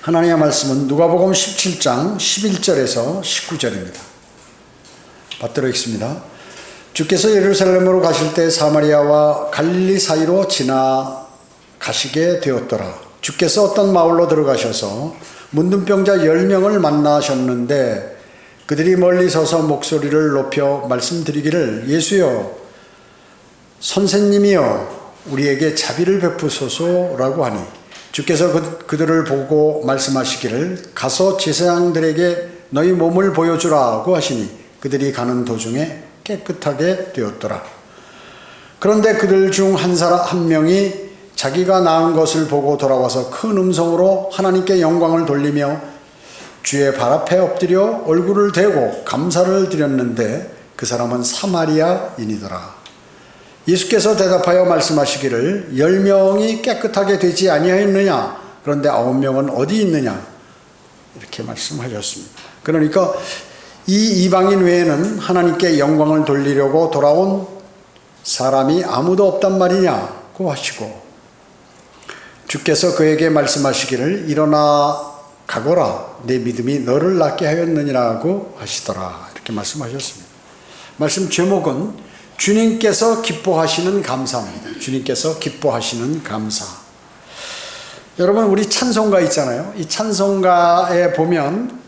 하나님의 말씀은 누가복음 17장 11절에서 19절입니다. 받들어 읽습니다. 주께서 예루살렘으로 가실 때 사마리아와 갈릴리 사이로 지나가시게 되었더라. 주께서 어떤 마을로 들어가셔서 문둥병자 10명을 만나셨는데 그들이 멀리 서서 목소리를 높여 말씀드리기를 예수여 선생님이여 우리에게 자비를 베푸소서라고 하니 주께서 그들을 보고 말씀하시기를 가서 제사장들에게 너희 몸을 보여주라고 하시니 그들이 가는 도중에 깨끗하게 되었더라. 그런데 그들 중 한 명이 자기가 낳은 것을 보고 돌아와서 큰 음성으로 하나님께 영광을 돌리며 주의 발 앞에 엎드려 얼굴을 대고 감사를 드렸는데 그 사람은 사마리아인이더라. 예수께서 대답하여 말씀하시기를 10명이 깨끗하게 되지 아니하였느냐 그런데 9명은 어디 있느냐 이렇게 말씀하셨습니다. 그러니까 이 이방인 외에는 하나님께 영광을 돌리려고 돌아온 사람이 아무도 없단 말이냐고 하시고 주께서 그에게 말씀하시기를 일어나 가거라 내 믿음이 너를 낫게 하였느니라고 하시더라 이렇게 말씀하셨습니다. 말씀 제목은 주님께서 기뻐하시는 감사입니다. 주님께서 기뻐하시는 감사. 여러분 우리 찬송가 있잖아요. 이 찬송가에 보면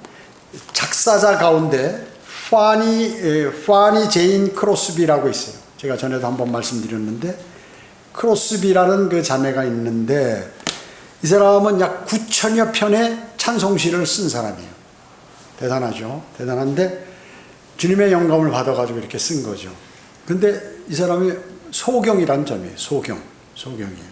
작사자 가운데 파니 제인 크로스비라고 있어요. 제가 전에도 한번 말씀드렸는데 크로스비라는 그 자매가 있는데 이 사람은 약 9천여 편의 찬송시를 쓴 사람이에요. 대단하죠. 대단한데 주님의 영감을 받아가지고 이렇게 쓴 거죠. 근데 이 사람이 소경이란 점이에요. 소경이에요.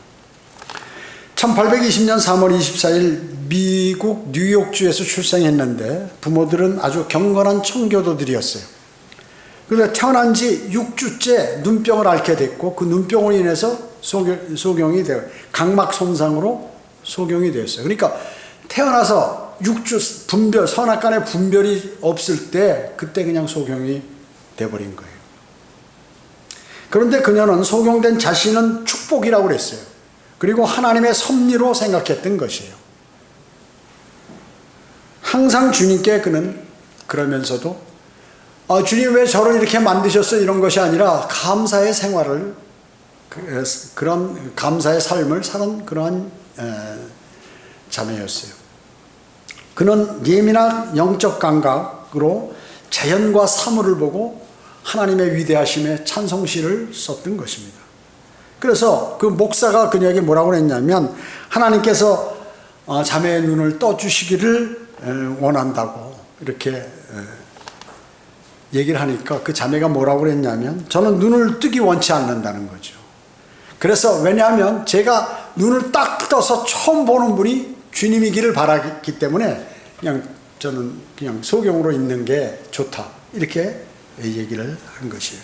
1820년 3월 24일 미국 뉴욕주에서 출생했는데 부모들은 아주 경건한 청교도들이었어요. 그런데 태어난 지 6주째 눈병을 앓게 됐고 그 눈병으로 인해서 소경이 되어 각막 손상으로 소경이 되었어요. 그러니까 태어나서 6주 선악간에 분별이 없을 때 그때 그냥 소경이 돼버린 거예요. 그런데 그녀는 소경된 자신은 축복이라고 그랬어요. 그리고 하나님의 섭리로 생각했던 것이에요. 항상 주님께 그는 그러면서도 주님 왜 저를 이렇게 만드셨어요? 이런 것이 아니라 감사의 생활을 그런 감사의 삶을 사는 그러한 자매였어요. 그는 예민한 영적 감각으로 자연과 사물을 보고 하나님의 위대하심에 찬송시를 썼던 것입니다. 그래서 그 목사가 그녀에게 뭐라고 했냐면 하나님께서 자매의 눈을 떠주시기를 원한다고 이렇게 얘기를 하니까 그 자매가 뭐라고 그랬냐면 저는 눈을 뜨기 원치 않는다는 거죠. 그래서 왜냐하면 제가 눈을 딱 떠서 처음 보는 분이 주님이기를 바라기 때문에 저는 그냥 소경으로 있는 게 좋다 이렇게 얘기를 한 것이에요.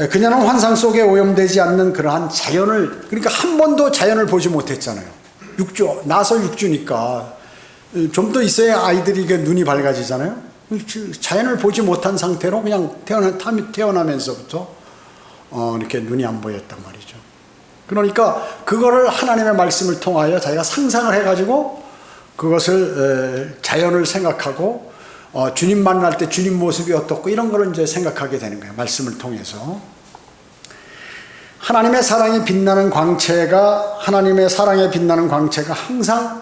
그녀는 환상 속에 오염되지 않는 그러한 자연을 그러니까 한 번도 자연을 보지 못했잖아요. 6주 나서 6주니까 좀 더 있어야 아이들이 눈이 밝아지잖아요. 자연을 보지 못한 상태로 그냥 태어나면서부터 이렇게 눈이 안 보였단 말이죠. 그러니까 그거를 하나님의 말씀을 통하여 자기가 상상을 해가지고 그것을 자연을 생각하고 주님 만날 때 주님 모습이 어떻고 이런 걸 이제 생각하게 되는 거예요. 말씀을 통해서. 하나님의 사랑에 빛나는 광채가 항상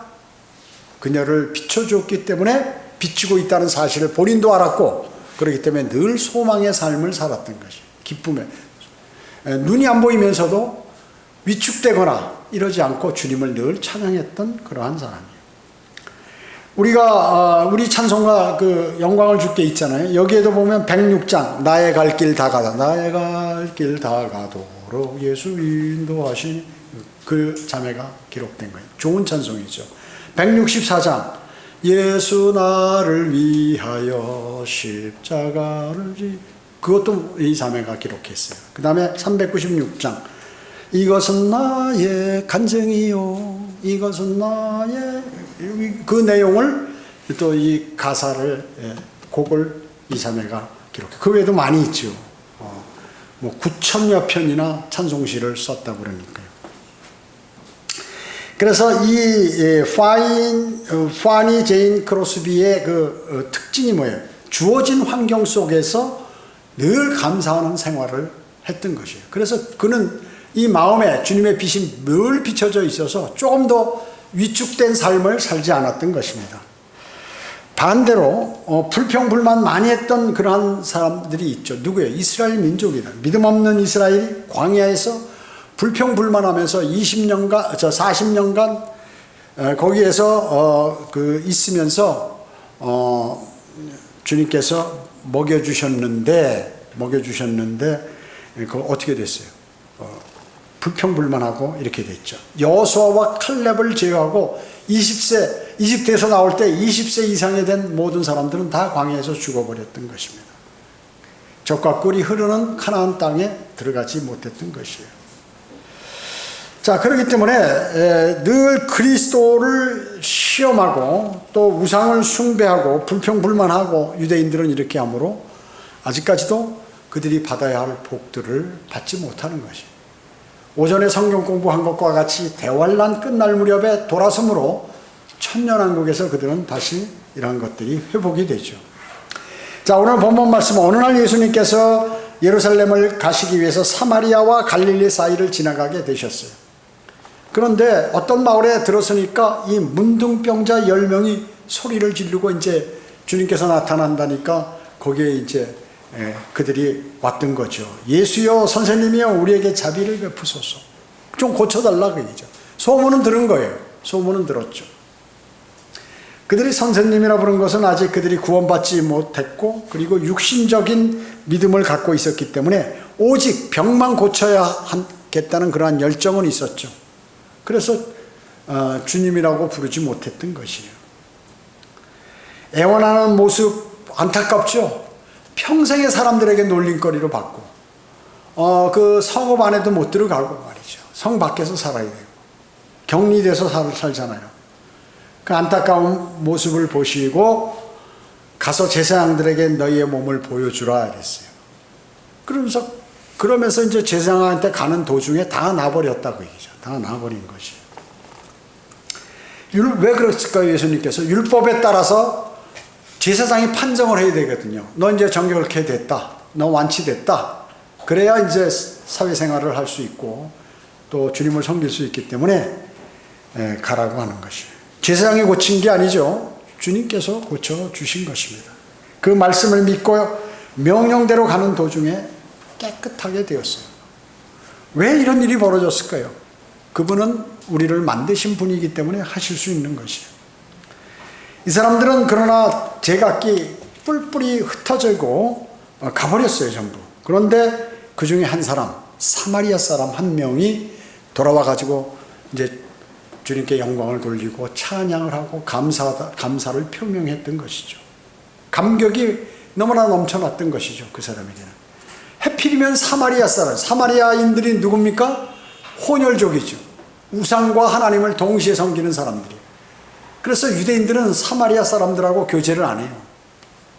그녀를 비춰주었기 때문에 비추고 있다는 사실을 본인도 알았고 그렇기 때문에 늘 소망의 삶을 살았던 것이 기쁨에 눈이 안 보이면서도 위축되거나 이러지 않고 주님을 늘 찬양했던 그러한 사람이에요. 우리 찬송가 그 영광을 주께 있잖아요. 여기에도 보면 106장 나의 갈 길 다 가다 나의 갈 길 다 가도록 예수 인도하신 그 자매가 기록된 거예요. 좋은 찬송이죠. 164장 예수 나를 위하여 십자가를 그것도 이 자매가 기록했어요. 그 다음에 396장 이것은 나의 간증이요 이것은 나의 그 내용을 또 이 가사를 곡을 이 자매가 기록해. 그 외에도 많이 있죠. 뭐 9천여 편이나 찬송시를 썼다고 그러니까요. 그래서 이 파니 제인 크로스비의 그 특징이 뭐예요? 주어진 환경 속에서 늘 감사하는 생활을 했던 것이에요. 그래서 그는 이 마음에 주님의 빛이 늘 비춰져 있어서 조금 더 위축된 삶을 살지 않았던 것입니다. 반대로 불평불만 많이 했던 그러한 사람들이 있죠. 누구예요? 이스라엘 민족이다. 믿음 없는 이스라엘이 광야에서 불평불만하면서 40년간 거기에서 있으면서 주님께서 먹여주셨는데 그 어떻게 됐어요? 불평불만하고 이렇게 됐죠. 여호수아와 칼렙을 제외하고 20세 이집트에서 나올 때 20세 이상이 된 모든 사람들은 다 광야에서 죽어버렸던 것입니다. 젖과 꿀이 흐르는 가나안 땅에 들어가지 못했던 것이에요. 자, 그렇기 때문에 늘 그리스도를 시험하고 또 우상을 숭배하고 불평불만하고 유대인들은 이렇게 하므로 아직까지도 그들이 받아야 할 복들을 받지 못하는 것이에요. 오전에 성경 공부한 것과 같이 대환란 끝날 무렵에 돌아섬으로 천년왕국에서 그들은 다시 이러한 것들이 회복이 되죠. 자, 오늘 본문 말씀은 어느 날 예수님께서 예루살렘을 가시기 위해서 사마리아와 갈릴리 사이를 지나가게 되셨어요. 그런데 어떤 마을에 들어서니까 이 문둥병자 10명이 소리를 지르고 이제 주님께서 나타난다니까 거기에 이제 그들이 왔던 거죠. 예수여, 선생님이여, 우리에게 자비를 베푸소서. 좀 고쳐달라 그 얘기죠. 소문은 들은 거예요. 소문은 들었죠. 그들이 선생님이라 부른 것은 아직 그들이 구원받지 못했고, 그리고 육신적인 믿음을 갖고 있었기 때문에 오직 병만 고쳐야 하겠다는 그러한 열정은 있었죠. 그래서 주님이라고 부르지 못했던 것이에요. 애원하는 모습 안타깝죠. 평생의 사람들에게 놀림거리로 받고 그 성읍 안에도 못 들어가고 말이죠. 성 밖에서 살아야 되고 격리돼서 살잖아요. 그 안타까운 모습을 보시고 가서 제사장들에게 너희의 몸을 보여주라 이랬어요. 그러면서 이제 제사장한테 가는 도중에 다 나버렸다고 얘기죠. 다 나버린 것이에요. 왜 그랬을까요? 예수님께서 율법에 따라서 제사장이 판정을 해야 되거든요. 너 이제 정결케 됐다. 너 완치됐다. 그래야 이제 사회생활을 할 수 있고 또 주님을 섬길 수 있기 때문에 가라고 하는 것이에요. 제사장이 고친 게 아니죠. 주님께서 고쳐주신 것입니다. 그 말씀을 믿고 명령대로 가는 도중에 깨끗하게 되었어요. 왜 이런 일이 벌어졌을까요? 그분은 우리를 만드신 분이기 때문에 하실 수 있는 것이에요. 이 사람들은 그러나 제각기 뿔뿔이 흩어지고 가버렸어요, 전부. 그런데 그 중에 한 사람, 사마리아 사람 한 명이 돌아와 가지고 이제 주님께 영광을 돌리고 찬양을 하고 감사를 표명했던 것이죠. 감격이 너무나 넘쳐났던 것이죠, 그 사람에게는. 해필이면 사마리아 사람, 사마리아인들이 누굽니까? 혼혈족이죠. 우상과 하나님을 동시에 섬기는 사람들이. 그래서 유대인들은 사마리아 사람들하고 교제를 안 해요.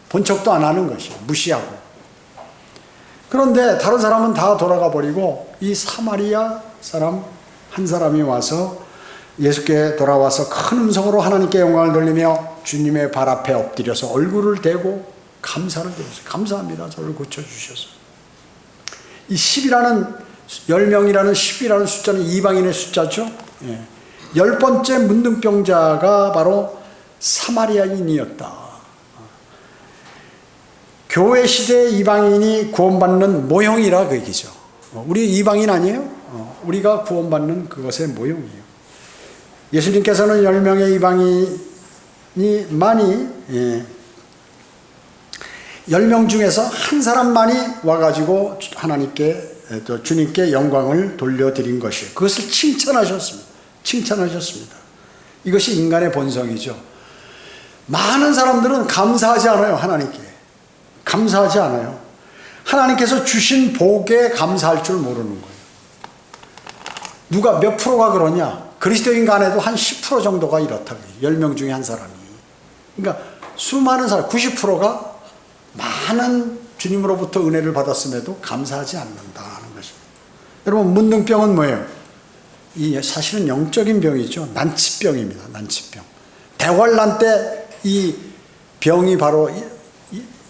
본 척도 안 하는 것이에요. 무시하고. 그런데 다른 사람은 다 돌아가 버리고 이 사마리아 사람 한 사람이 와서 예수께 돌아와서 큰 음성으로 하나님께 영광을 돌리며 주님의 발 앞에 엎드려서 얼굴을 대고 감사를 드렸어요. 감사합니다. 저를 고쳐주셔서. 이 10이라는 10명이라는 10이라는 숫자는 이방인의 숫자죠. 예. 10번째 문둥병자가 바로 사마리아인이었다. 교회 시대의 이방인이 구원받는 모형이라 그 얘기죠. 우리 이방인 아니에요? 우리가 구원받는 그것의 모형이에요. 예수님께서는 10명의 이방인이 많이 10명 중에서 한 사람만이 와가지고 하나님께 또 주님께 영광을 돌려드린 것이에요. 그것을 칭찬하셨습니다. 이것이 인간의 본성이죠. 많은 사람들은 감사하지 않아요. 하나님께 감사하지 않아요. 하나님께서 주신 복에 감사할 줄 모르는 거예요. 누가 몇 프로가 그러냐? 그리스도인 간에도 한 10% 정도가 이렇다고 해요. 10명 중에 한 사람이. 그러니까 수많은 사람 90%가 많은 주님으로부터 은혜를 받았음에도 감사하지 않는다는 것입니다. 여러분, 문둥병은 뭐예요? 이 사실은 영적인 병이죠. 난치병입니다. 난치병. 대환란 때 이 병이 바로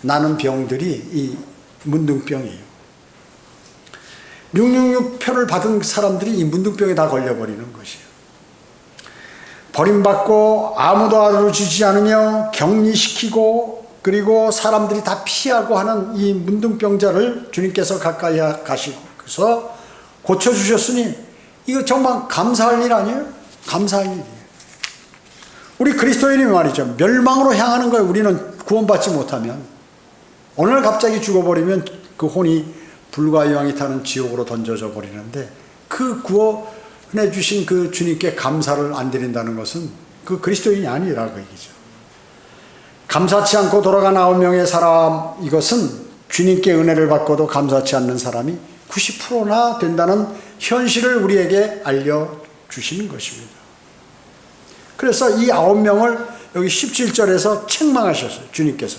나는 병들이 이 문둥병이에요. 666표를 받은 사람들이 이 문둥병에 다 걸려버리는 것이에요. 버림받고 아무도 알아주지 않으며 격리시키고 그리고 사람들이 다 피하고 하는 이 문둥병자를 주님께서 가까이 가시고 그래서 고쳐주셨으니 이거 정말 감사할 일 아니에요? 감사할 일이에요. 우리 그리스도인이 말이죠. 멸망으로 향하는 거예요. 우리는 구원받지 못하면. 오늘 갑자기 죽어버리면 그 혼이 불과 유황이 타는 지옥으로 던져져 버리는데 그 구원해 주신 그 주님께 감사를 안 드린다는 것은 그 그리스도인이 아니라고 얘기죠. 감사치 않고 돌아간 9명의 사람, 이것은 주님께 은혜를 받고도 감사치 않는 사람이 90%나 된다는 현실을 우리에게 알려주시는 것입니다. 그래서 이 9명을 여기 17절에서 책망하셨어요. 주님께서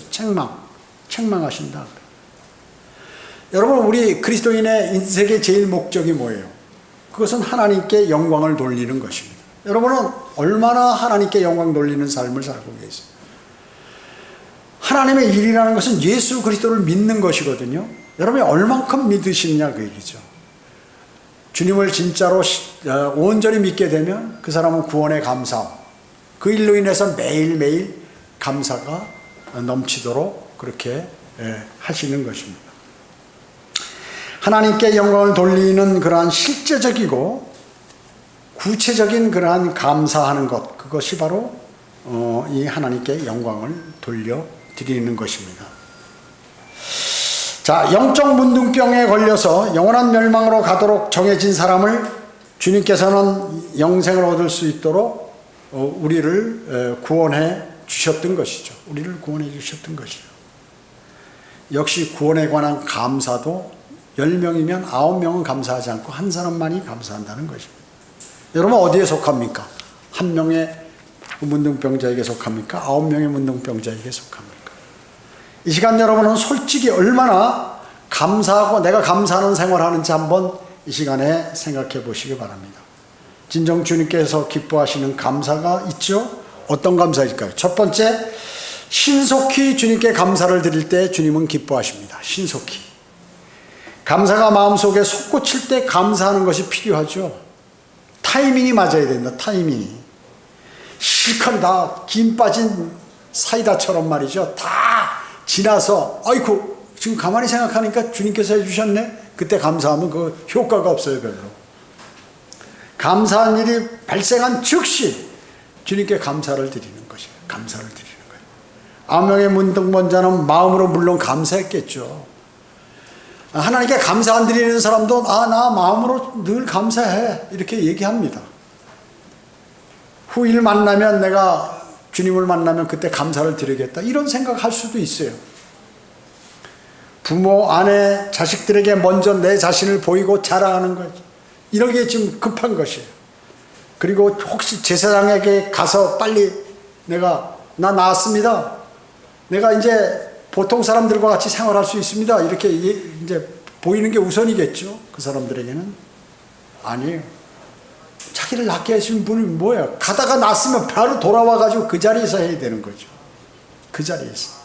책망하신다. 여러분, 우리 그리스도인의 인생의 제일 목적이 뭐예요? 그것은 하나님께 영광을 돌리는 것입니다. 여러분은 얼마나 하나님께 영광 돌리는 삶을 살고 계세요? 하나님의 일이라는 것은 예수 그리스도를 믿는 것이거든요. 여러분이 얼만큼 믿으시느냐 그 얘기죠. 주님을 진짜로 온전히 믿게 되면 그 사람은 구원에 감사하고 그 일로 인해서 매일매일 감사가 넘치도록 그렇게 하시는 것입니다. 하나님께 영광을 돌리는 그러한 실제적이고 구체적인 그러한 감사하는 것, 그것이 바로 이 하나님께 영광을 돌려드리는 것입니다. 자, 영적 문둥병에 걸려서 영원한 멸망으로 가도록 정해진 사람을 주님께서는 영생을 얻을 수 있도록 우리를 구원해 주셨던 것이죠. 우리를 구원해 주셨던 것이죠. 역시 구원에 관한 감사도 10명이면 9명은 감사하지 않고 한 사람만이 감사한다는 것입니다. 여러분 어디에 속합니까? 한 명의 문둥병자에게 속합니까? 9명의 문둥병자에게 속합니까? 이 시간 여러분은 솔직히 얼마나 감사하고 내가 감사하는 생활하는지 한번 이 시간에 생각해 보시기 바랍니다. 진정 주님께서 기뻐하시는 감사가 있죠? 어떤 감사일까요? 첫 번째, 신속히 주님께 감사를 드릴 때 주님은 기뻐하십니다. 신속히. 감사가 마음속에 솟구칠 때 감사하는 것이 필요하죠. 타이밍이 맞아야 된다. 타이밍이. 실컷 다 김 빠진 사이다처럼 말이죠. 다 지나서 아이고 지금 가만히 생각하니까 주님께서 해주셨네. 그때 감사하면 그 효과가 없어요. 별로. 감사한 일이 발생한 즉시 주님께 감사를 드리는 것이에요. 감사를 드리는 거예요. 9명의 문둥병자는 마음으로 물론 감사했겠죠. 하나님께 감사 안 드리는 사람도 나 마음으로 늘 감사해 이렇게 얘기합니다. 후일 만나면 내가 주님을 만나면 그때 감사를 드리겠다 이런 생각할 수도 있어요. 부모, 아내, 자식들에게 먼저 내 자신을 보이고 자랑하는 거죠. 이러기에 지금 급한 것이에요. 그리고 혹시 제사장에게 가서 빨리 나 나았습니다. 내가 이제 보통 사람들과 같이 생활할 수 있습니다. 이렇게 이제 보이는 게 우선이겠죠. 그 사람들에게는. 아니에요. 자기를 낫게 하신 분이 뭐예요? 가다가 낫으면 바로 돌아와가지고 그 자리에서 해야 되는 거죠. 그 자리에서.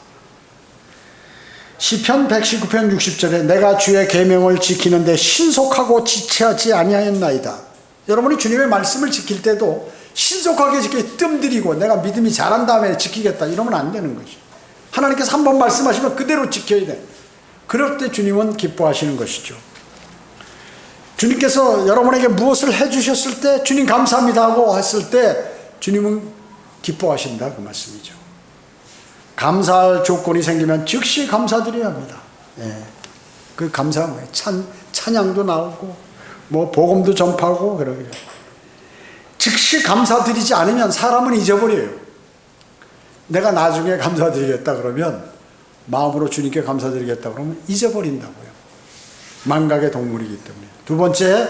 시편 119편 60절에 내가 주의 계명을 지키는데 신속하고 지체하지 아니하였나이다. 여러분이 주님의 말씀을 지킬 때도 신속하게 지키게 뜸들이고 내가 믿음이 자란 다음에 지키겠다 이러면 안 되는 거죠. 하나님께서 한 번 말씀하시면 그대로 지켜야 돼. 그럴 때 주님은 기뻐하시는 것이죠. 주님께서 여러분에게 무엇을 해주셨을 때 주님 감사합니다 하고 했을 때 주님은 기뻐하신다 그 말씀이죠. 감사할 조건이 생기면 즉시 감사드려야 합니다. 그 감사가 뭐예요? 찬양도 나오고 뭐 복음도 전파하고 그러기를. 즉시 감사드리지 않으면 사람은 잊어버려요. 내가 나중에 감사드리겠다 그러면 마음으로 주님께 감사드리겠다 그러면 잊어버린다고요. 망각의 동물이기 때문에. 두 번째,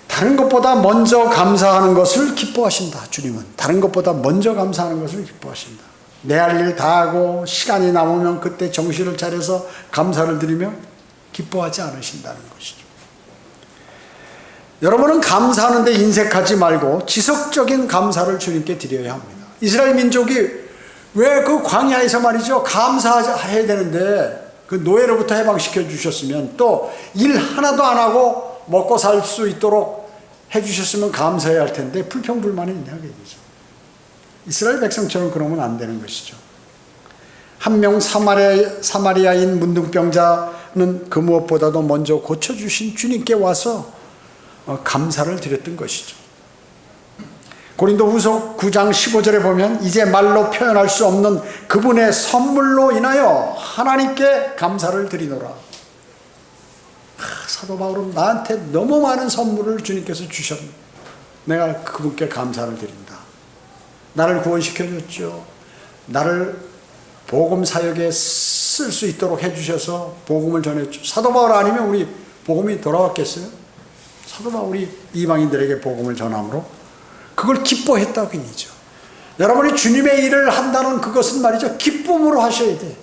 다른 것보다 먼저 감사하는 것을 기뻐하신다. 주님은 다른 것보다 먼저 감사하는 것을 기뻐하신다. 내 할 일 다 하고 시간이 남으면 그때 정신을 차려서 감사를 드리며 기뻐하지 않으신다는 것이죠. 여러분은 감사하는데 인색하지 말고 지속적인 감사를 주님께 드려야 합니다. 이스라엘 민족이 왜 그 광야에서 말이죠, 감사해야 되는데 그 노예로부터 해방시켜 주셨으면, 또 일 하나도 안 하고 먹고 살 수 있도록 해주셨으면 감사해야 할 텐데 불평불만이 있냐 그 얘기죠. 이스라엘 백성처럼 그러면 안 되는 것이죠. 한 명 사마리아인 문둥병자는 그 무엇보다도 먼저 고쳐주신 주님께 와서 감사를 드렸던 것이죠. 고린도후서 9장 15절에 보면 이제 말로 표현할 수 없는 그분의 선물로 인하여 하나님께 감사를 드리노라. 사도 바울은 나한테 너무 많은 선물을 주님께서 주셨네. 내가 그분께 감사를 드린다. 나를 구원시켜줬죠. 나를 복음 사역에 쓸 수 있도록 해주셔서 복음을 전했죠. 사도 바울 아니면 우리 복음이 돌아왔겠어요? 사도 바울이 이방인들에게 복음을 전함으로 그걸 기뻐했다 그 얘기죠. 여러분이 주님의 일을 한다는 그것은 말이죠, 기쁨으로 하셔야 돼.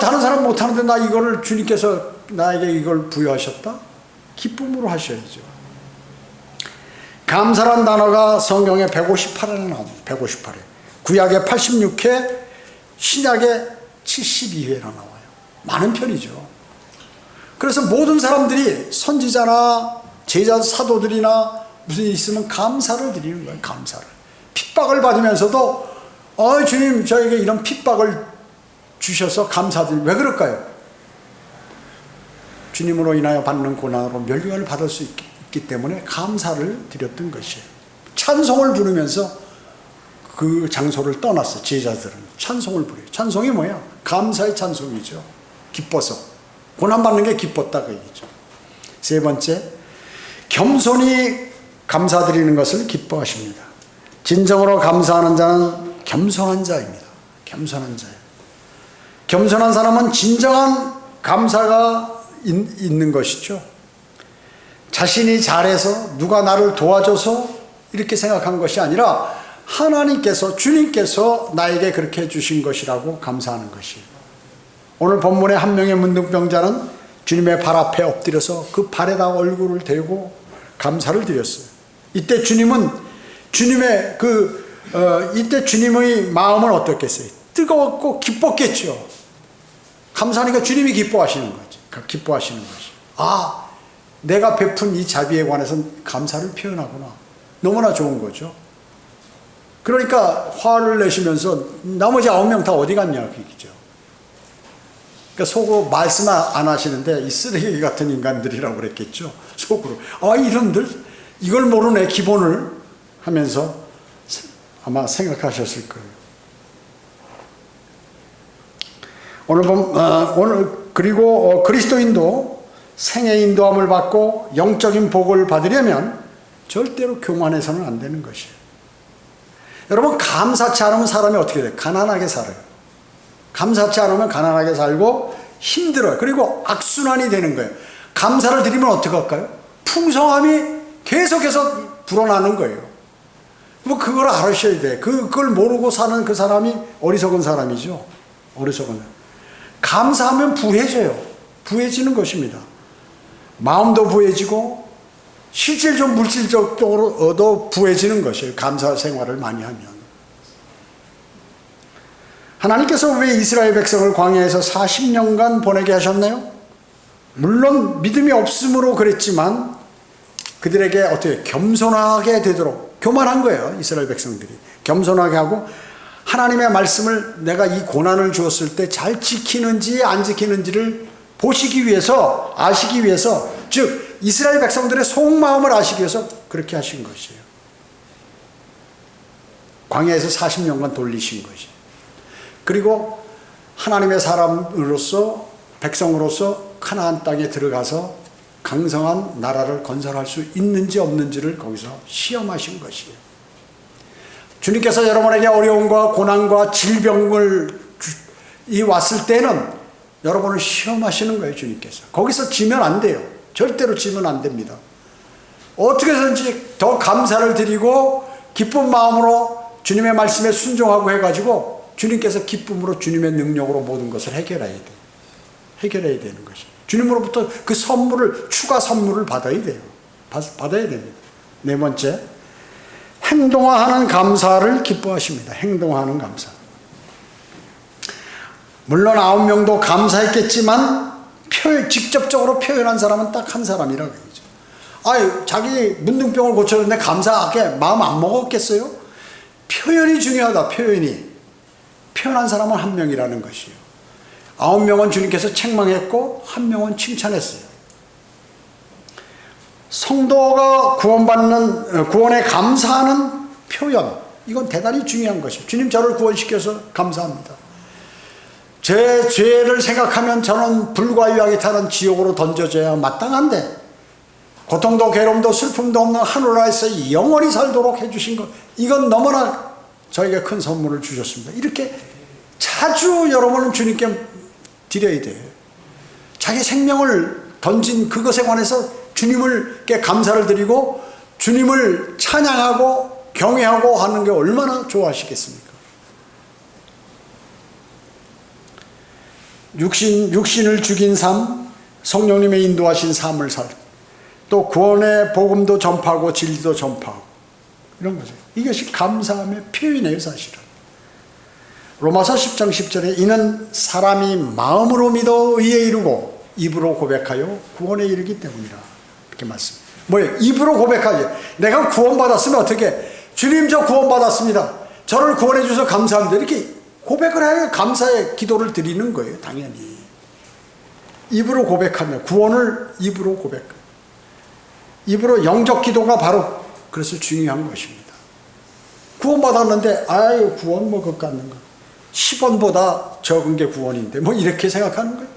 다른 사람 못하는데 나 이거를 주님께서 나에게 이걸 부여하셨다? 기쁨으로 하셔야죠. 감사란 단어가 성경에 158회나 나옵니다. 158회. 구약에 86회, 신약에 72회나 나와요. 많은 편이죠. 그래서 모든 사람들이 선지자나 제자 사도들이나 무슨 일 있으면 감사를 드리는 거예요. 감사를. 핍박을 받으면서도 주님 저에게 이런 핍박을 주셔서 감사드립니다. 왜 그럴까요? 주님으로 인하여 받는 고난으로 멸류관을 받을 수 있기 때문에 감사를 드렸던 것이에요. 찬송을 부르면서 그 장소를 떠났어. 제자들은 찬송을 부려요. 찬송이 뭐야? 감사의 찬송이죠. 기뻐서. 고난받는 게 기뻤다 그 얘기죠. 세 번째, 겸손히 감사드리는 것을 기뻐하십니다. 진정으로 감사하는 자는 겸손한 자입니다. 겸손한 자예요. 겸손한 사람은 진정한 감사가 있는 것이죠. 자신이 잘해서 누가 나를 도와줘서 이렇게 생각한 것이 아니라 하나님께서, 주님께서 나에게 그렇게 해주신 것이라고 감사하는 것이에요. 오늘 본문의 한 명의 문둥병자는 주님의 발 앞에 엎드려서 그 발에다 얼굴을 대고 감사를 드렸어요. 이때 주님은 이때 주님의 마음은 어떻겠어요? 뜨거웠고 기뻤겠죠. 감사하니까 주님이 기뻐하시는 거지. 기뻐하시는 것이. 내가 베푼 이 자비에 관해서는 감사를 표현하구나. 너무나 좋은 거죠. 그러니까 화를 내시면서 나머지 9명 다 어디 갔냐 그 얘기죠. 그러니까 속으로 말씀 안 하시는데 이 쓰레기 같은 인간들이라고 그랬겠죠. 속으로 이놈들 이걸 모르네 기본을 하면서 아마 생각하셨을 거예요. 오늘 그리고 그리스도인도 생애 인도함을 받고 영적인 복을 받으려면 절대로 교만해서는 안 되는 것이에요. 여러분, 감사치 않으면 사람이 어떻게 돼요? 가난하게 살아요. 감사치 않으면 가난하게 살고 힘들어요. 그리고 악순환이 되는 거예요. 감사를 드리면 어떻게 할까요? 풍성함이 계속해서 불어나는 거예요. 그걸 알으셔야 돼. 그걸 모르고 사는 그 사람이 어리석은 사람이죠. 어리석은. 감사하면 부해져요. 부해지는 것입니다. 마음도 부해지고 실질적 물질적으로도 부해지는 것이에요. 감사 생활을 많이 하면. 하나님께서 왜 이스라엘 백성을 광야에서 40년간 보내게 하셨나요? 물론 믿음이 없음으로 그랬지만 그들에게 어떻게 겸손하게 되도록, 교만한 거예요. 이스라엘 백성들이 겸손하게 하고 하나님의 말씀을 내가 이 고난을 주었을 때 잘 지키는지 안 지키는지를 보시기 위해서, 아시기 위해서, 즉 이스라엘 백성들의 속마음을 아시기 위해서 그렇게 하신 것이에요. 광야에서 40년간 돌리신 것이에요. 그리고 하나님의 사람으로서, 백성으로서 가나안 땅에 들어가서 강성한 나라를 건설할 수 있는지 없는지를 거기서 시험하신 것이에요. 주님께서 여러분에게 어려움과 고난과 질병을 왔을 때는 여러분을 시험하시는 거예요. 주님께서. 거기서 지면 안 돼요. 절대로 지면 안 됩니다. 어떻게 해서든지 더 감사를 드리고 기쁜 마음으로 주님의 말씀에 순종하고 해가지고 주님께서 기쁨으로 주님의 능력으로 모든 것을 해결해야 돼요. 해결해야 되는 것이. 주님으로부터 그 선물을, 추가 선물을 받아야 돼요. 받아야 됩니다. 네 번째, 행동화하는 감사를 기뻐하십니다. 행동화하는 감사. 물론 9명도 감사했겠지만 직접적으로 표현한 사람은 딱 한 사람이라고 얘기죠. 아유, 자기 문둥병을 고쳤는데 감사하게 마음 안 먹었겠어요? 표현이 중요하다. 표현한 사람은 한 명이라는 것이요. 9명은 주님께서 책망했고 1명은 칭찬했어요. 성도가 구원에 감사하는 표현, 이건 대단히 중요한 것이에요. 주님 저를 구원시켜서 감사합니다. 제 죄를 생각하면 저는 불과 유하게 타는 지옥으로 던져져야 마땅한데 고통도 괴로움도 슬픔도 없는 하늘나라에서 영원히 살도록 해주신 것, 이건 너무나 저에게 큰 선물을 주셨습니다. 이렇게 자주 여러분은 주님께 드려야 돼요. 자기 생명을 던진 그것에 관해서 주님께 감사를 드리고 주님을 찬양하고 경외하고 하는 게 얼마나 좋아하시겠습니까? 육신을 죽인 삶, 성령님의 인도하신 삶을 또 구원의 복음도 전파하고 진리도 전파하고 이런 거죠. 이것이 감사함의 표현이에요, 사실은. 로마서 10장 10절에 이는 사람이 마음으로 믿어 의에 이르고 입으로 고백하여 구원에 이르기 때문이라, 이렇게 말씀. 뭐예요? 입으로 고백하지. 내가 구원받았으면 어떻게? 주님 저 구원받았습니다. 저를 구원해 주셔서 감사합니다. 이렇게 고백을 해야 감사의 기도를 드리는 거예요, 당연히. 입으로 고백하면, 구원을 입으로 고백. 입으로 영적 기도가 바로 그래서 중요한 것입니다. 구원받았는데 아유 구원 뭐 그것 같는 거 10원보다 적은 게 구원인데 뭐 이렇게 생각하는 거예요.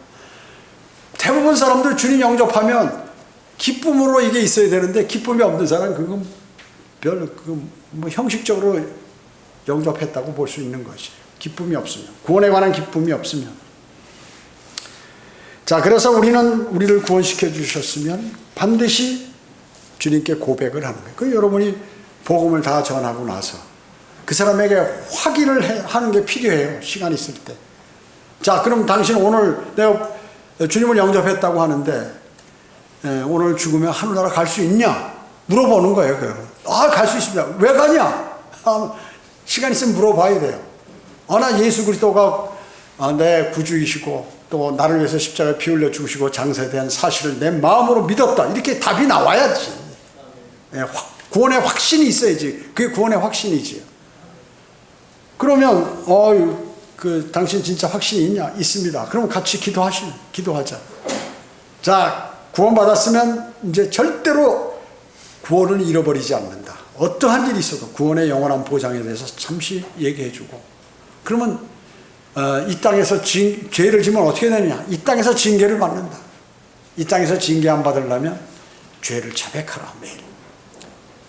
대부분 사람들 주님 영접하면 기쁨으로 이게 있어야 되는데 기쁨이 없는 사람은 그건 별로 뭐 형식적으로 영접했다고 볼 수 있는 것이에요. 기쁨이 없으면, 구원에 관한 기쁨이 없으면. 자, 그래서 우리를 구원시켜 주셨으면 반드시 주님께 고백을 하는 거예요. 그 여러분이 복음을 다 전하고 나서 그 사람에게 확인을 하는 게 필요해요. 시간 있을 때. 자, 그럼 당신 오늘 내가 주님을 영접했다고 하는데 오늘 죽으면 하늘나라 갈 수 있냐? 물어보는 거예요. 아, 갈 수 있습니다. 왜 가냐? 시간 있으면 물어봐야 돼요. 나 예수 그리스도가 내 구주이시고 또 나를 위해서 십자가에 피 흘려 죽으시고 장사에 대한 사실을 내 마음으로 믿었다. 이렇게 답이 나와야지. 구원의 확신이 있어야지. 그게 구원의 확신이지. 그러면 당신 진짜 확신이 있냐? 있습니다. 그럼 같이 기도하자. 자, 구원받았으면 이제 절대로 구원을 잃어버리지 않는다. 어떠한 일이 있어도 구원의 영원한 보장에 대해서 잠시 얘기해주고, 그러면 이 땅에서 죄를 지면 어떻게 되느냐? 이 땅에서 징계를 받는다. 이 땅에서 징계 안 받으려면 죄를 자백하라, 매일.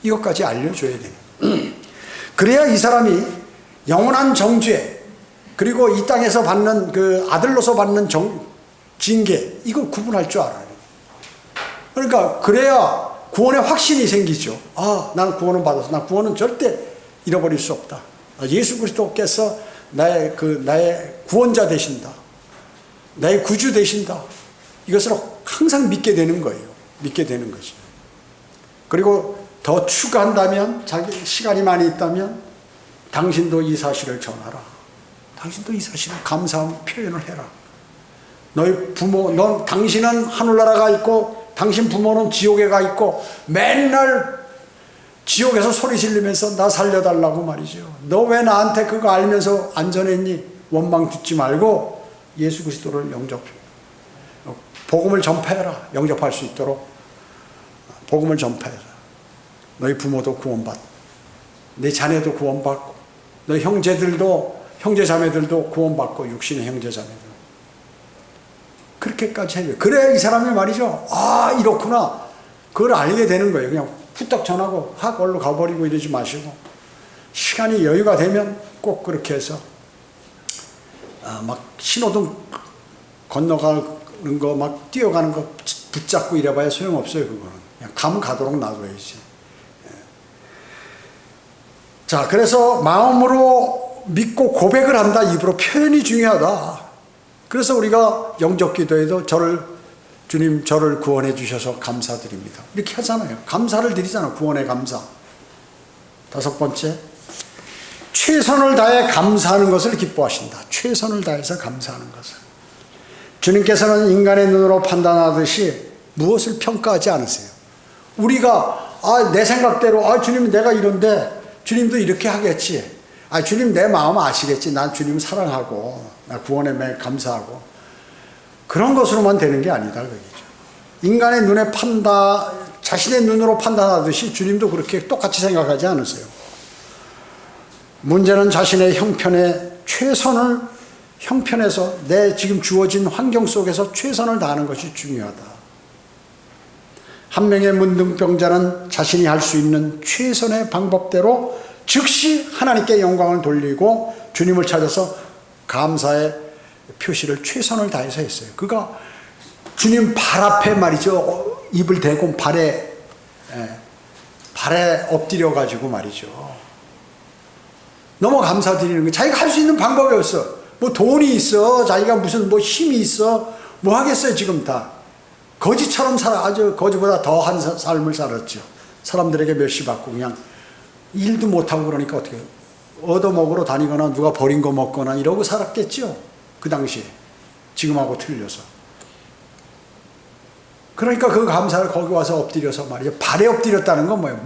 이것까지 알려줘야 돼요. 그래야 이 사람이 영원한 정죄, 그리고 이 땅에서 받는 그 아들로서 받는 징계, 이걸 구분할 줄 알아요. 그러니까 그래야 구원의 확신이 생기죠. 난 구원은 받았어. 난 구원은 절대 잃어버릴 수 없다. 예수 그리스도께서 나의 구원자 되신다. 나의 구주 되신다. 이것을 항상 믿게 되는 거예요. 믿게 되는 것이. 그리고 더 추가한다면, 자기 시간이 많이 있다면 당신도 이 사실을 전하라. 당신도 이 사실을 감사함 표현을 해라. 너희 부모, 당신은 하늘나라가 있고 당신 부모는 지옥에 가 있고 맨날 지옥에서 소리 지르면서 나 살려달라고 말이죠. 너 왜 나한테 그거 알면서 안 전했니? 원망 듣지 말고 예수 그리스도를 영접해. 복음을 전파해라. 영접할 수 있도록 복음을 전파해라. 너희 부모도 구원받고 내 자녀도 구원받고 너희 형제자매들도 구원받고 육신의 형제자매들. 그렇게까지 해요. 그래야 이 사람이 말이죠. 이렇구나. 그걸 알게 되는 거예요. 그냥 후딱 전하고 확 얼로 가버리고 이러지 마시고 시간이 여유가 되면 꼭 그렇게 해서 막 신호등 건너가는 거 막 뛰어가는 거 붙잡고 이래봐야 소용없어요. 그거는 그냥 가면 가도록 놔둬야지. 자, 그래서 마음으로 믿고 고백을 한다. 입으로 표현이 중요하다. 그래서 우리가 영접 기도에도 저를 주님 저를 구원해 주셔서 감사드립니다. 이렇게 하잖아요. 감사를 드리잖아요. 구원의 감사. 다섯 번째, 최선을 다해 감사하는 것을 기뻐하신다. 최선을 다해서 감사하는 것을. 주님께서는 인간의 눈으로 판단하듯이 무엇을 평가하지 않으세요. 우리가 내 생각대로 주님 내가 이런데 주님도 이렇게 하겠지. 주님 내 마음 아시겠지. 난 주님 사랑하고 나 구원에 매일 감사하고 그런 것으로만 되는 게 아니다 그 얘기죠. 인간의 눈에 자신의 눈으로 판단하듯이 주님도 그렇게 똑같이 생각하지 않으세요. 문제는 자신의 형편에서 내 지금 주어진 환경 속에서 최선을 다하는 것이 중요하다. 한 명의 문둥병자는 자신이 할 수 있는 최선의 방법대로 즉시 하나님께 영광을 돌리고 주님을 찾아서 감사의 표시를 최선을 다해서 했어요. 그가 주님 발 앞에 말이죠. 입을 대고 발에 엎드려 가지고 말이죠. 너무 감사드리는 거예요. 자기가 할 수 있는 방법이 없어. 뭐 돈이 있어. 자기가 무슨 뭐 힘이 있어. 뭐 하겠어요 지금 다. 거지처럼 아주 거지보다 더한 삶을 살았죠. 사람들에게 멸시 받고 그냥 일도 못하고 그러니까 어떻게 얻어먹으러 다니거나 누가 버린 거 먹거나 이러고 살았겠죠. 그 당시에. 지금하고 틀려서. 그러니까 그 감사를 거기 와서 엎드려서 말이죠. 발에 엎드렸다는 건 뭐예요?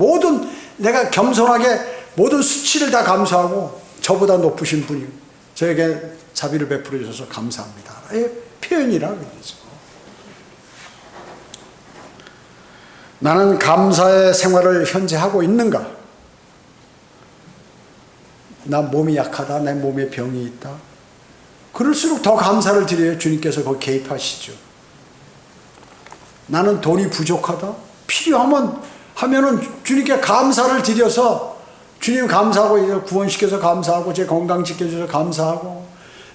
내가 겸손하게 모든 수치를 다 감사하고 저보다 높으신 분이 저에게 자비를 베풀어 주셔서 감사합니다. 표현이라고 얘기죠. 나는 감사의 생활을 현재 하고 있는가? 나 몸이 약하다. 내 몸에 병이 있다. 그럴수록 더 감사를 드려요. 주님께서 거기 개입하시죠. 나는 돈이 부족하다. 하면은 주님께 감사를 드려서 주님 감사하고 구원시켜서 감사하고 제 건강 지켜주셔서 감사하고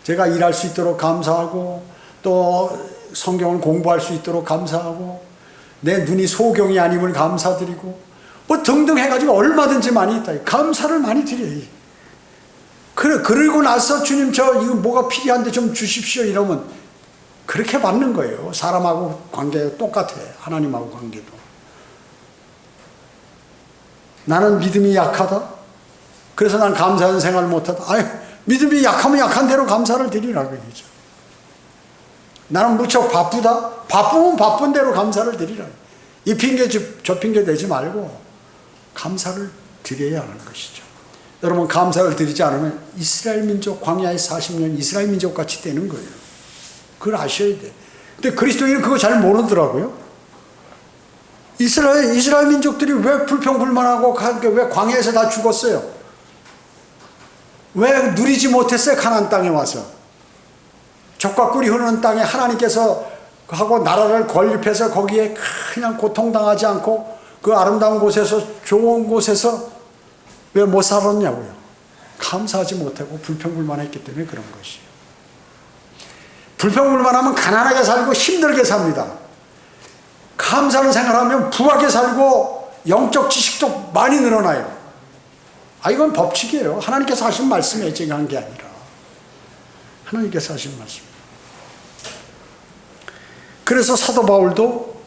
제가 일할 수 있도록 감사하고 또 성경을 공부할 수 있도록 감사하고 내 눈이 소경이 아님을 감사드리고 뭐 등등 해가지고 얼마든지 많이 있다. 감사를 많이 드려요. 그러고 나서 주님 이거 뭐가 필요한데 좀 주십시오 이러면 그렇게 받는 거예요. 사람하고 관계가 똑같아요. 하나님하고 관계도. 나는 믿음이 약하다. 그래서 난 감사하는 생활을 못하다. 믿음이 약하면 약한 대로 감사를 드리라고 얘기죠. 나는 무척 바쁘다. 바쁘면 바쁜 대로 감사를 드리라고. 이 핑계 저 핑계 대지 말고 감사를 드려야 하는 것이죠. 여러분 감사를 드리지 않으면 이스라엘 민족 광야의 40년 이스라엘 민족 같이 되는 거예요. 그걸 아셔야 돼. 근데 그리스도인은 그거 잘 모르더라고요. 이스라엘 민족들이 왜 불평불만하고 왜 광야에서 다 죽었어요? 왜 누리지 못했어요? 가나안 땅에 와서. 젖과 꿀이 흐르는 땅에 하나님께서 하고 나라를 건립해서 거기에 그냥 고통당하지 않고 그 아름다운 곳에서 좋은 곳에서 왜 못 살았냐고요. 감사하지 못하고 불평불만했기 때문에 그런 것이에요. 불평불만하면 가난하게 살고 힘들게 삽니다. 감사를 생각하면 부하게 살고 영적 지식도 많이 늘어나요. 이건 법칙이에요. 하나님께서 하신 말씀에 제가 한 게 아니라 하나님께서 하신 말씀. 그래서 사도 바울도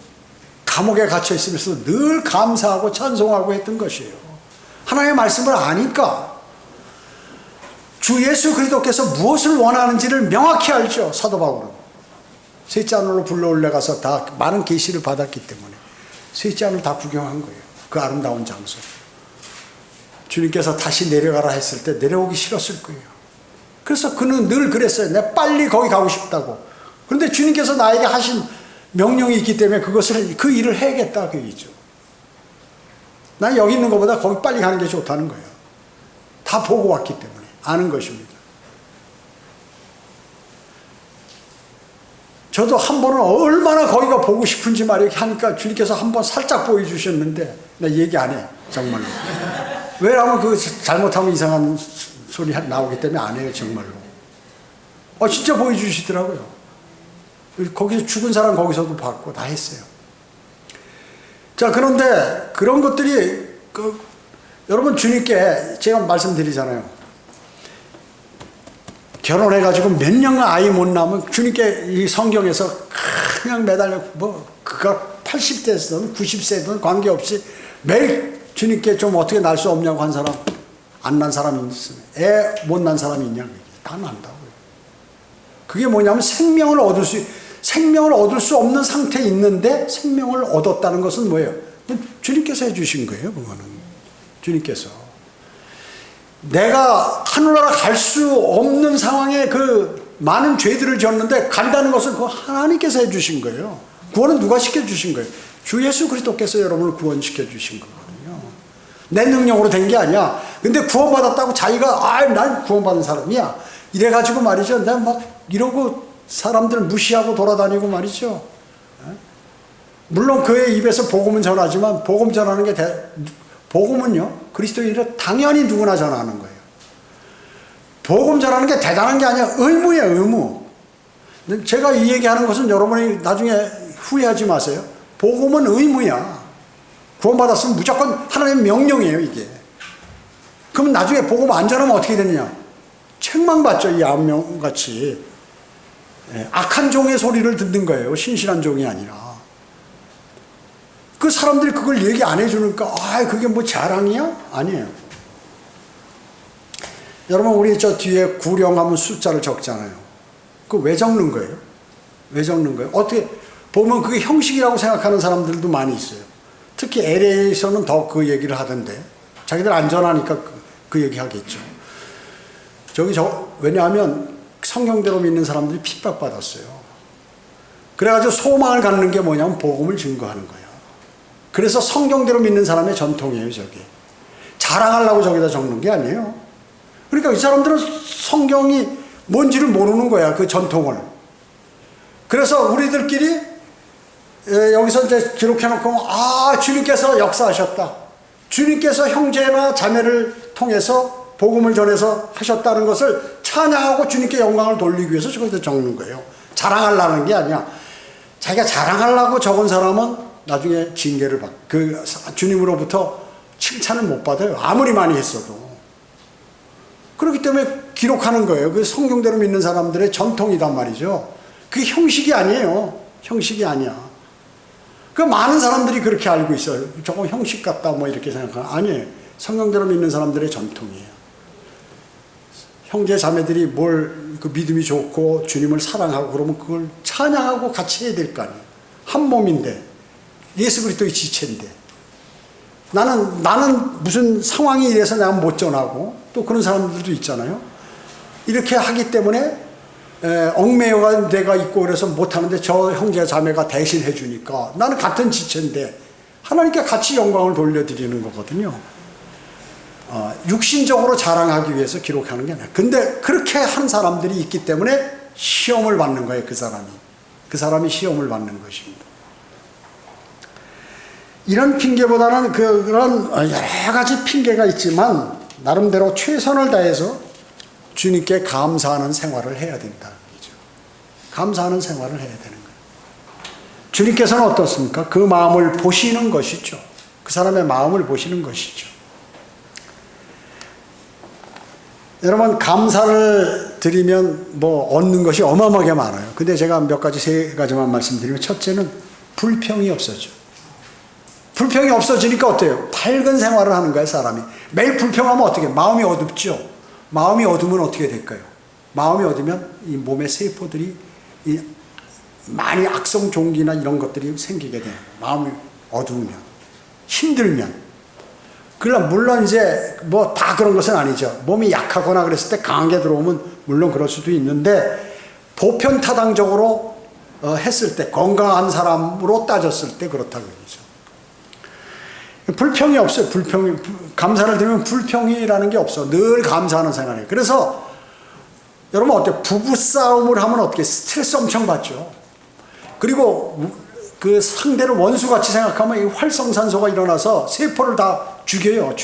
감옥에 갇혀 있으면서 늘 감사하고 찬송하고 했던 것이에요. 하나님의 말씀을 아니까. 주 예수 그리스도께서 무엇을 원하는지를 명확히 알죠. 사도 바울은. 셋째 하늘로 불러 올라가서 다 많은 계시를 받았기 때문에 셋째 하늘 다 구경한 거예요. 그 아름다운 장소. 주님께서 다시 내려가라 했을 때 내려오기 싫었을 거예요. 그래서 그는 늘 그랬어요. 내가 빨리 거기 가고 싶다고. 그런데 주님께서 나에게 하신 명령이 있기 때문에 그 일을 해야겠다 그 얘기죠. 난 여기 있는 것보다 거기 빨리 가는 게 좋다는 거예요. 다 보고 왔기 때문에 아는 것입니다. 저도 한 번은 얼마나 거기가 보고 싶은지 말이야 하니까 주님께서 한 번 살짝 보여주셨는데 나 얘기 안 해. 정말로. 왜냐하면 그 잘못하면 이상한 소리 나오기 때문에 안 해요. 정말로. 진짜 보여주시더라고요. 거기서 죽은 사람 거기서도 봤고 다 했어요. 자, 그런데 그런 것들이 여러분 주님께 제가 말씀드리잖아요. 결혼해가지고 몇 년간 아이 못 낳으면 주님께 이 성경에서 그냥 매달려 그가 80대든 90세든 관계없이 매일 주님께 좀 어떻게 날 수 없냐고 한 사람, 안 난 사람이 있으면 애 못 난 사람이 있냐? 다 난다고요. 그게 뭐냐면 생명을 얻을 수 없는 상태에 있는데 생명을 얻었다는 것은 뭐예요? 주님께서 해주신 거예요. 그거는 주님께서. 내가 하늘나라 갈 수 없는 상황에 그 많은 죄들을 지었는데 간다는 것은 그거 하나님께서 해주신 거예요. 구원은 누가 시켜주신 거예요? 주 예수 그리스도께서 여러분을 구원시켜 주신 거거든요. 내 능력으로 된 게 아니야. 근데 구원받았다고 자기가 난 구원받은 사람이야 이래가지고 말이죠, 내가 막 이러고 사람들 무시하고 돌아다니고 말이죠. 물론 그의 입에서 복음은 전하지만 복음 전하는 게 복음은요 그리스도인이라 당연히 누구나 전하는 거예요. 복음 전하는 게 대단한 게 아니야. 의무예요, 의무. 제가 이 얘기하는 것은 여러분이 나중에 후회하지 마세요. 복음은 의무야. 구원받았으면 무조건 하나님의 명령이에요, 이게. 그러면 나중에 복음 안 전하면 어떻게 되느냐? 책망받죠, 이 암명같이. 악한 종의 소리를 듣는 거예요, 신실한 종이 아니라. 그 사람들이 그걸 얘기 안 해주니까 그게 뭐 자랑이야? 아니에요. 여러분, 우리 저 뒤에 구령하면 숫자를 적잖아요. 그거 왜 적는 거예요? 왜 적는 거예요? 어떻게 보면 그게 형식이라고 생각하는 사람들도 많이 있어요. 특히 LA에서는 더 그 얘기를 하던데, 자기들 안전하니까 그 얘기 하겠죠. 왜냐하면 성경대로 믿는 사람들이 핍박받았어요. 그래가지고 소망을 갖는 게 뭐냐면 복음을 증거하는 거예요. 그래서 성경대로 믿는 사람의 전통이에요, 저게. 자랑하려고 저기다 적는 게 아니에요. 그러니까 이 사람들은 성경이 뭔지를 모르는 거야, 그 전통을. 그래서 우리들끼리 여기서 이제 기록해놓고, 주님께서 역사하셨다. 주님께서 형제나 자매를 통해서 복음을 전해서 하셨다는 것을 찬양하고 주님께 영광을 돌리기 위해서 저기다 적는 거예요. 자랑하려는 게 아니야. 자기가 자랑하려고 적은 사람은 나중에 징계를 주님으로부터 칭찬을 못 받아요. 아무리 많이 했어도. 그렇기 때문에 기록하는 거예요. 그 성경대로 믿는 사람들의 전통이단 말이죠. 그게 형식이 아니에요. 형식이 아니야. 그 많은 사람들이 그렇게 알고 있어요. 조금 형식 같다 뭐 이렇게 생각하는. 아니에요. 성경대로 믿는 사람들의 전통이에요. 형제 자매들이 그 믿음이 좋고 주님을 사랑하고 그러면 그걸 찬양하고 같이 해야 될 거 아니에요. 한 몸인데, 예수 그리스도의 지체인데, 나는 무슨 상황이 이래서 내가 못 전하고, 또 그런 사람들도 있잖아요. 이렇게 하기 때문에 얽매여가 내가 있고 그래서 못하는데 저 형제 자매가 대신 해주니까 나는 같은 지체인데 하나님께 같이 영광을 돌려드리는 거거든요. 육신적으로 자랑하기 위해서 기록하는 게 아니야. 근데 그렇게 한 사람들이 있기 때문에 시험을 받는 거예요, 그 사람이. 그 사람이 시험을 받는 것입니다. 이런 핑계보다는 그런 여러 가지 핑계가 있지만 나름대로 최선을 다해서 주님께 감사하는 생활을 해야 된다. 감사하는 생활을 해야 되는 거예요. 주님께서는 어떻습니까? 그 마음을 보시는 것이죠. 그 사람의 마음을 보시는 것이죠. 여러분, 감사를 드리면 얻는 것이 어마어마하게 많아요. 근데 제가 세 가지만 말씀드리면, 첫째는 불평이 없어져. 불평이 없어지니까 어때요? 밝은 생활을 하는 거예요, 사람이. 매일 불평하면 어떻게? 마음이 어둡죠. 마음이 어두면 어떻게 될까요? 마음이 어두면 이 몸의 세포들이 많이 악성 종기나 이런 것들이 생기게 돼요. 마음이 어두우면, 힘들면. 물론 이제 다 그런 것은 아니죠. 몸이 약하거나 그랬을 때 강하게 들어오면 물론 그럴 수도 있는데, 보편타당적으로 했을 때, 건강한 사람으로 따졌을 때 그렇다고 얘기죠. 불평이 없어요. 감사를 드리면 불평이라는 게 없어. 늘 감사하는 생활이에요. 그래서 여러분 어때요? 부부싸움을 하면 어떻게 스트레스 엄청 받죠. 그리고 그 상대를 원수같이 생각하면 이 활성산소가 일어나서 세포를 다 죽여요.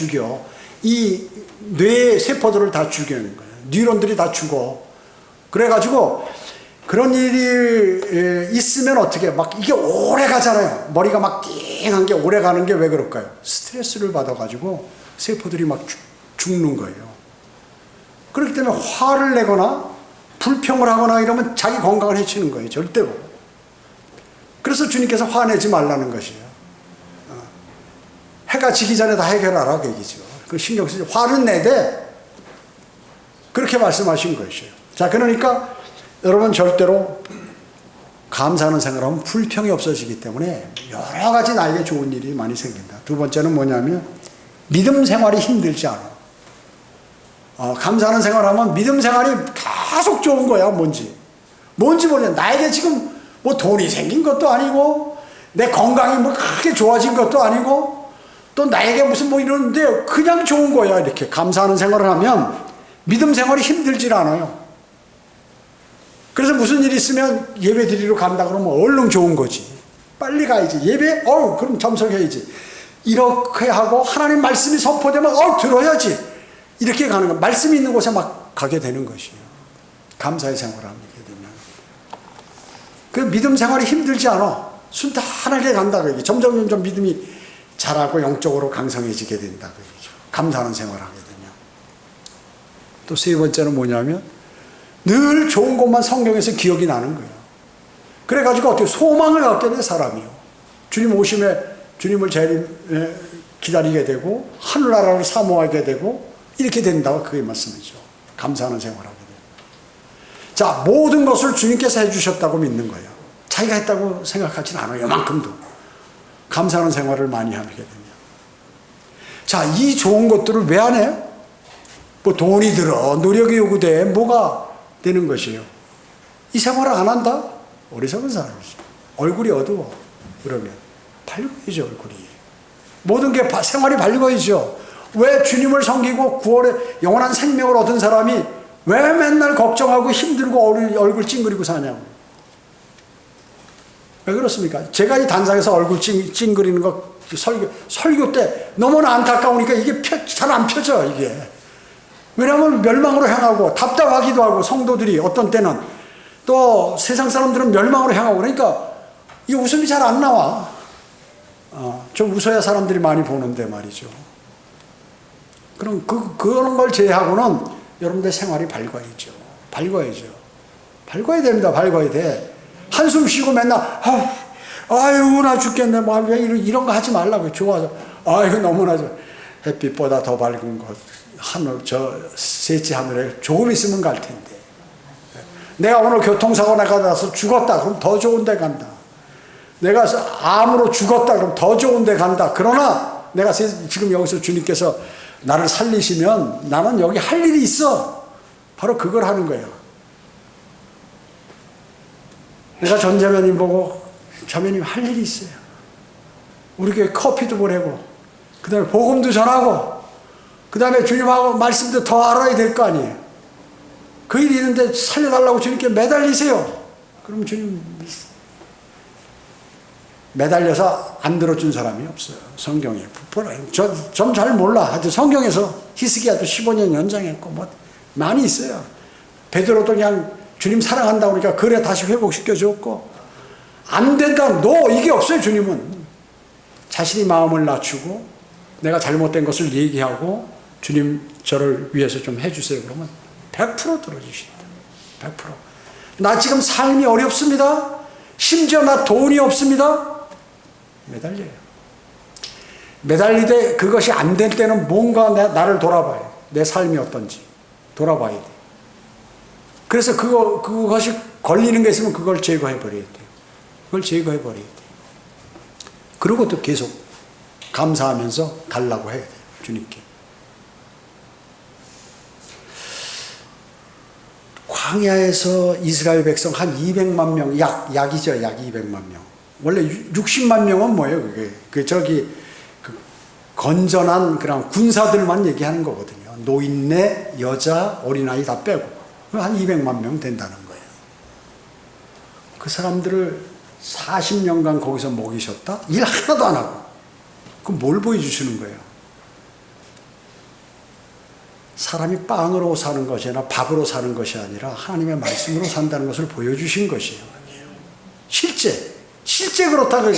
이 뇌의 세포들을 다 죽이는 거예요. 뉴런들이 다 죽어. 그래가지고 그런 일이 있으면 어떻게 이게 오래 가잖아요. 머리가 띵한 게 오래 가는 게 왜 그럴까요? 스트레스를 받아가지고 세포들이 죽는 거예요. 그렇기 때문에 화를 내거나 불평을 하거나 이러면 자기 건강을 해치는 거예요. 절대로. 그래서 주님께서 화내지 말라는 것이에요. 해가 지기 전에 다 해결하라 그 얘기죠. 그 신경 쓰지 화는 내되 그렇게 말씀하신 것이에요. 자, 그러니까 여러분 절대로 감사하는 생활하면 불평이 없어지기 때문에 여러 가지 나에게 좋은 일이 많이 생긴다. 두 번째는 뭐냐면 믿음 생활이 힘들지 않아. 감사하는 생활하면 믿음 생활이 계속 좋은 거야. 뭔지 모르겠어. 나에게 지금 뭐 돈이 생긴 것도 아니고 내 건강이 뭐 크게 좋아진 것도 아니고 또 나에게 무슨 뭐 이러는데 그냥 좋은 거야. 이렇게 감사하는 생활을 하면 믿음 생활이 힘들질 않아요. 그래서 무슨 일이 있으면 예배 드리러 간다 그러면 얼른 좋은 거지. 빨리 가야지. 예배? 그럼 참석해야지. 이렇게 하고 하나님 말씀이 선포되면 들어야지. 이렇게 가는 거. 말씀이 있는 곳에 막 가게 되는 것이에요. 감사의 생활을 하게 되면. 그 믿음 생활이 힘들지 않아. 순탄하게 간다. 점점 믿음이 자라고 영적으로 강성해지게 된다. 감사하는 생활을 하게 되면. 또 세 번째는 뭐냐면 늘 좋은 것만 성경에서 기억이 나는 거예요. 그래가지고 어떻게 소망을 갖게 돼 사람이요. 주님 오심에 주님을 기다리게 되고 하늘나라를 사모하게 되고 이렇게 된다고 그게 말씀이죠. 감사하는 생활하게 돼요. 자, 모든 것을 주님께서 해주셨다고 믿는 거예요. 자기가 했다고 생각하진 않아요. 요만큼도. 감사하는 생활을 많이 하게 되면. 자, 이 좋은 것들을 왜 안 해요? 뭐 돈이 들어, 노력이 요구돼, 뭐가 되는 것이에요. 이 생활을 안 한다? 어리석은 사람이죠. 얼굴이 어두워. 그러면 밝아야죠, 얼굴이. 모든 게 생활이 밝아야죠. 왜 주님을 섬기고 구원의 영원한 생명을 얻은 사람이 왜 맨날 걱정하고 힘들고 얼굴 찡그리고 사냐고. 왜 그렇습니까? 제가 이 단상에서 얼굴 찡그리는 거 설교 때 너무나 안타까우니까 이게 잘 안 펴져, 이게. 왜냐하면 멸망으로 향하고 답답하기도 하고 성도들이 어떤 때는 또 세상 사람들은 멸망으로 향하고 그러니까 이 웃음이 잘 안 나와. 좀 웃어야 사람들이 많이 보는데 말이죠. 그럼 그런 걸 제외하고는 여러분들 생활이 밝아야죠. 밝아야 됩니다. 밝아야 돼. 한숨 쉬고 맨날 아유 나 죽겠네. 뭐 왜 이런 거 하지 말라고. 좋아서 아유 너무나 햇빛보다 더 밝은 것 하늘 셋째 하늘에 조금 있으면 갈 텐데. 내가 오늘 교통사고 나서 죽었다. 그럼 더 좋은 데 간다. 내가 암으로 죽었다. 그럼 더 좋은 데 간다. 그러나 내가 지금 여기서 주님께서 나를 살리시면 나는 여기 할 일이 있어. 바로 그걸 하는 거예요. 내가 전 자매님 보고 자매님 할 일이 있어요. 우리 교회 커피도 보내고 그 다음에 복음도 전하고 그 다음에 주님하고 말씀도 더 알아야 될 거 아니에요. 그 일이 있는데 살려달라고 주님께 매달리세요. 그럼 주님 매달려서 안 들어준 사람이 없어요. 성경에. 전 잘 몰라. 하여튼 성경에서 히스기야도 15년 연장했고 뭐 많이 있어요. 베드로도 그냥 주님 사랑한다고 그러니까 그래 다시 회복시켜줬고 안 된다. 이게 없어요. 주님은. 자신이 마음을 낮추고 내가 잘못된 것을 얘기하고 주님 저를 위해서 좀 해주세요. 그러면 100% 들어주신다. 100%. 나 지금 삶이 어렵습니다. 심지어 나 돈이 없습니다. 매달려요. 매달리되 그것이 안 될 때는 뭔가 나를 돌아봐요. 내 삶이 어떤지 돌아봐야 돼. 그래서 그것이 걸리는 게 있으면 그걸 제거해버려야 돼요. 그걸 제거해버려야 돼요. 그리고 또 계속 감사하면서 달라고 해야 돼요. 주님께. 광야에서 이스라엘 백성 한 200만 명, 약이죠. 약 200만 명. 원래 60만 명은 뭐예요? 그게 그 건전한 그런 군사들만 얘기하는 거거든요. 노인네, 여자, 어린아이 다 빼고. 한 200만 명 된다는 거예요. 그 사람들을 40년간 거기서 먹이셨다? 일 하나도 안 하고. 그럼 뭘 보여주시는 거예요? 사람이 빵으로 사는 것이 아니라 밥으로 사는 것이 아니라 하나님의 말씀으로 산다는 것을 보여주신 것이에요. 실제 그렇다고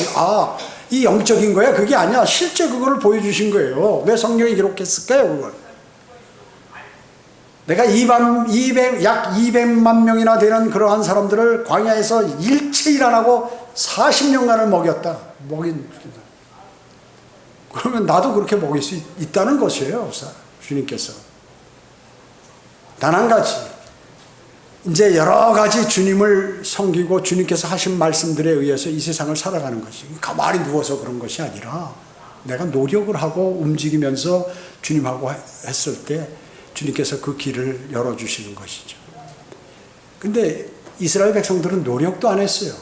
이 영적인 거야? 그게 아니야. 실제 그거를 보여주신 거예요. 왜 성경이 기록했을까요? 그걸? 내가 약 200만 명이나 되는 그러한 사람들을 광야에서 일체 일 안 하고 40년간을 먹였다. 그러면 나도 그렇게 먹일 수 있다는 것이에요, 주님께서. 단 한 가지, 이제 여러 가지 주님을 섬기고 주님께서 하신 말씀들에 의해서 이 세상을 살아가는 것이, 가만히 누워서 그런 것이 아니라 내가 노력을 하고 움직이면서 주님하고 했을 때 주님께서 그 길을 열어주시는 것이죠. 근데 이스라엘 백성들은 노력도 안 했어요.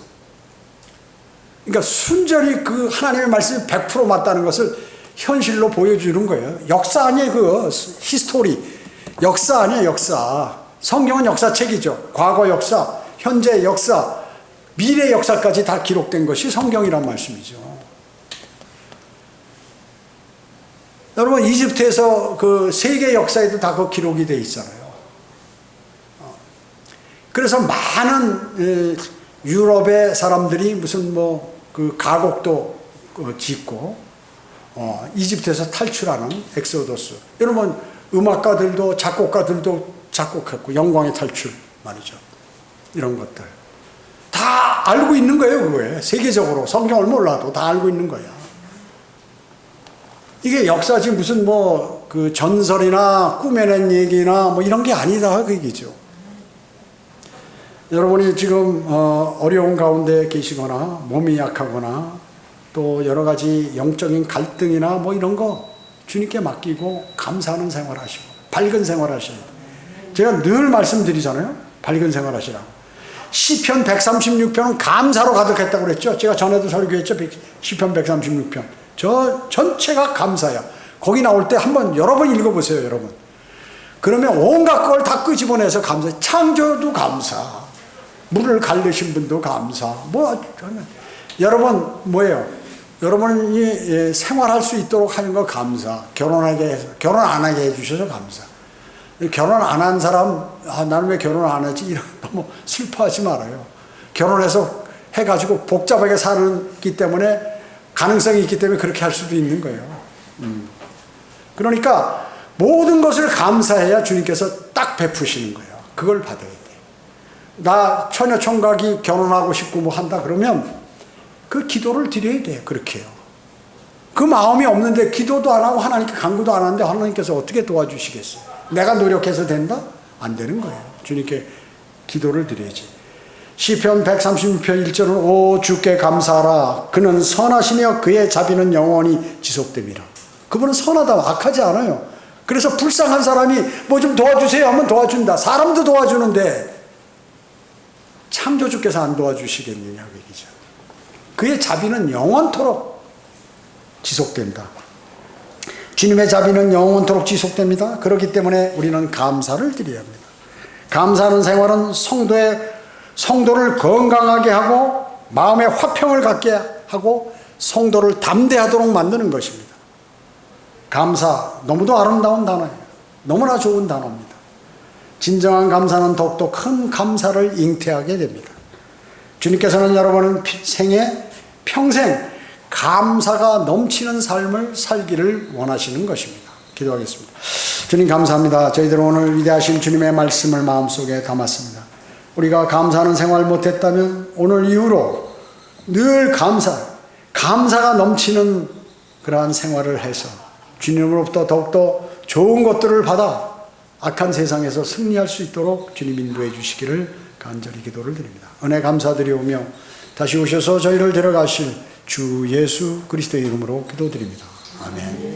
그러니까 순전히 그 하나님의 말씀이 100% 맞다는 것을 현실로 보여주는 거예요. 역사 아니에요, 그 히스토리. 역사 아니에요, 역사. 성경은 역사책이죠. 과거 역사, 현재 역사, 미래 역사까지 다 기록된 것이 성경이란 말씀이죠. 여러분, 이집트에서 그 세계 역사에도 다 그 기록이 되어 있잖아요. 그래서 많은 유럽의 사람들이 무슨 그 가곡도 짓고 이집트에서 탈출하는 엑소더스. 여러분, 음악가들도 작곡가들도 작곡했고 영광의 탈출 말이죠. 이런 것들 다 알고 있는 거예요. 그거에 세계적으로 성경을 몰라도 다 알고 있는 거야. 이게 역사지 무슨 그 전설이나 꾸며낸 얘기나 이런 게 아니다 그 얘기죠. 여러분이 지금 어려운 가운데 계시거나 몸이 약하거나 또 여러 가지 영적인 갈등이나 이런 거 주님께 맡기고 감사하는 생활 하시고 밝은 생활 하셔야 돼요. 제가 늘 말씀드리잖아요. 밝은 생활 하시라고. 시편 136편은 감사로 가득했다고 그랬죠. 제가 전에도 설교했죠. 시편 136편. 저 전체가 감사야. 거기 나올 때 한번 여러 번 읽어보세요, 여러분. 그러면 온갖 걸 다 끄집어내서 감사. 창조도 감사. 물을 갈르신 분도 감사. 여러분 뭐예요? 여러분이 생활할 수 있도록 하는 거 감사. 결혼 안 하게 해주셔서 감사. 결혼 안 한 사람, 나는 왜 결혼 안 하지? 이런 너무 슬퍼하지 말아요. 결혼해서 해가지고 복잡하게 살기 때문에 가능성이 있기 때문에 그렇게 할 수도 있는 거예요. 그러니까 모든 것을 감사해야 주님께서 딱 베푸시는 거예요. 그걸 받아야 돼. 나 처녀 총각이 결혼하고 싶고 한다 그러면 그 기도를 드려야 돼요. 그렇게 해요. 그 마음이 없는데 기도도 안 하고 하나님께 간구도 안 하는데 하나님께서 어떻게 도와주시겠어요? 내가 노력해서 된다? 안 되는 거예요. 주님께 기도를 드려야지. 시편 136편 1절은 오 주께 감사하라. 그는 선하시며 그의 자비는 영원히 지속됩니다. 그분은 선하다. 악하지 않아요. 그래서 불쌍한 사람이 좀 도와주세요 하면 도와준다. 사람도 도와주는데 창조주께서 안 도와주시겠느냐 그 얘기죠. 그의 자비는 영원토록 지속된다. 주님의 자비는 영원토록 지속됩니다. 그렇기 때문에 우리는 감사를 드려야 합니다. 감사하는 생활은 성도를 건강하게 하고 마음의 화평을 갖게 하고 성도를 담대하도록 만드는 것입니다. 감사, 너무도 아름다운 단어예요. 너무나 좋은 단어입니다. 진정한 감사는 더욱더 큰 감사를 잉태하게 됩니다. 주님께서는 여러분은 생에 평생 감사가 넘치는 삶을 살기를 원하시는 것입니다. 기도하겠습니다. 주님 감사합니다. 저희들은 오늘 위대하신 주님의 말씀을 마음속에 담았습니다. 우리가 감사하는 생활 못했다면 오늘 이후로 늘 감사가 넘치는 그러한 생활을 해서 주님으로부터 더욱더 좋은 것들을 받아 악한 세상에서 승리할 수 있도록 주님 인도해 주시기를 간절히 기도를 드립니다. 은혜 감사드리오며 다시 오셔서 저희를 데려가실 주 예수 그리스도의 이름으로 기도드립니다. 아멘.